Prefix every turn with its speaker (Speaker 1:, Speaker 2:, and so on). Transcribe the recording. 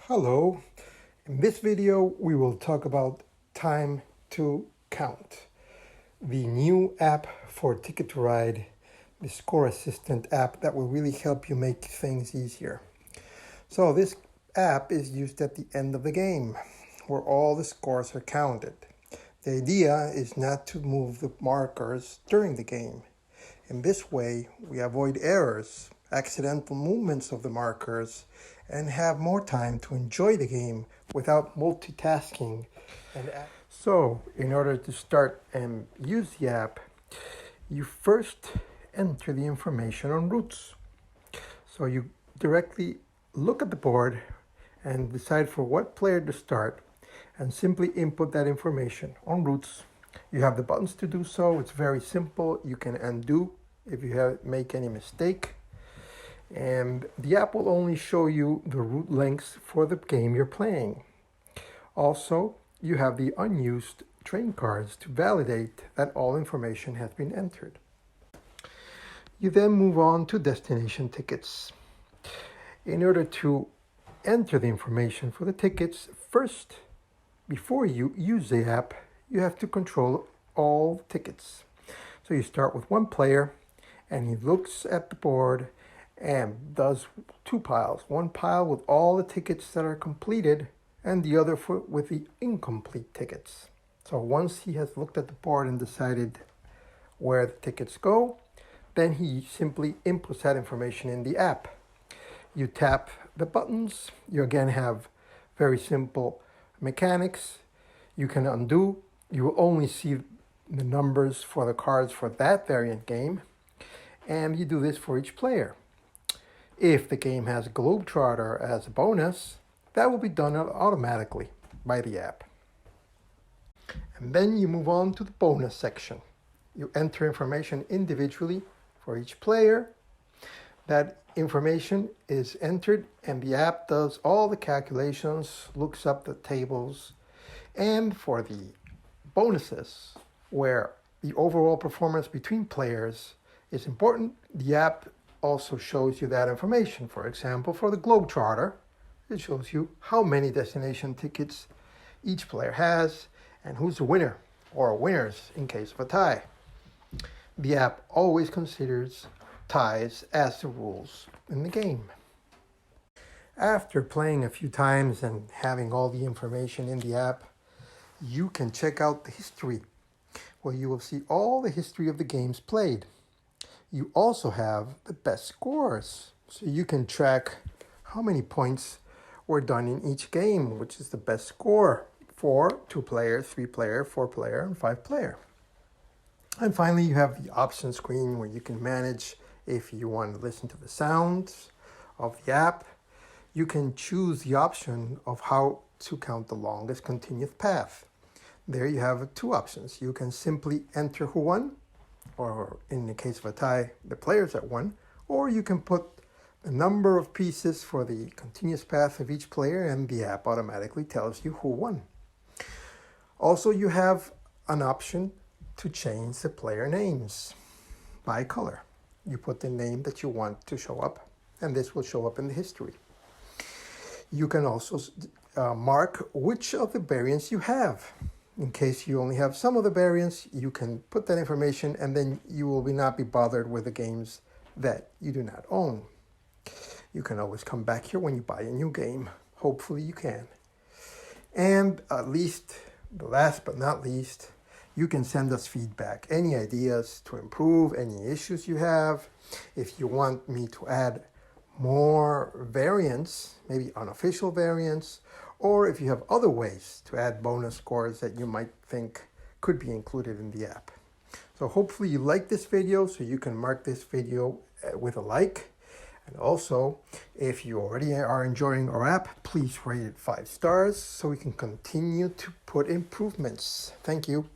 Speaker 1: Hello, in this video we will talk about Time to Count, the new app for Ticket to Ride, the score assistant app that will really help you make things easier. So this app is used at the end of the game where all the scores are counted. The idea is not to move the markers during the game. In this way, we avoid errors, accidental movements of the markers, and have more time to enjoy the game without multitasking. So, in order to start and use the app, you first enter the information on routes. So you directly look at the board and decide for what player to start and simply input that information on routes. You have the buttons to do so. It's very simple. You can undo if you make any mistake. And the app will only show you the route lengths for the game you're playing. Also, you have the unused train cards to validate that all information has been entered. You then move on to destination tickets. In order to enter the information for the tickets, first, before you use the app, you have to control all tickets. So you start with one player, and he looks at the board and does two piles. One pile with all the tickets that are completed and the other with the incomplete tickets. So once he has looked at the board and decided where the tickets go, then he simply inputs that information in the app. You tap the buttons. You again have very simple mechanics. You can undo. You will only see the numbers for the cards for that variant game. And you do this for each player. If the game has Globetrotter as a bonus, that will be done automatically by the app. And then you move on to the bonus section. You enter information individually for each player. That information is entered and the app does all the calculations, looks up the tables. And for the bonuses, where the overall performance between players is important, the app also shows you that information. For example, for the Globetrotter, it shows you how many destination tickets each player has and who's the winner or winners in case of a tie. The app always considers ties as the rules in the game. After playing a few times and having all the information in the app, you can check out the history, where you will see all the history of the games played. You also have the best scores, so you can track how many points were done in each game, which is the best score for 2-player, 3-player, 4-player, and 5-player. And finally, you have the option screen where you can manage if you want to listen to the sounds of the app. You can choose the option of how to count the longest continuous path. There you have two options. You can simply enter who won, or in the case of a tie, the players that won, or you can put the number of pieces for the continuous path of each player and the app automatically tells you who won. Also, you have an option to change the player names by color. You put the name that you want to show up, and this will show up in the history. You can also mark which of the variants you have. In case you only have some of the variants, you can put that information and then you will not be bothered with the games that you do not own. You can always come back here when you buy a new game. Hopefully you can. And last but not least, you can send us feedback, any ideas to improve, any issues you have. If you want me to add more variants, maybe unofficial variants, or if you have other ways to add bonus scores that you might think could be included in the app. So hopefully you like this video, so you can mark this video with a like. And also, if you already are enjoying our app, please rate it 5 stars so we can continue to put improvements. Thank you.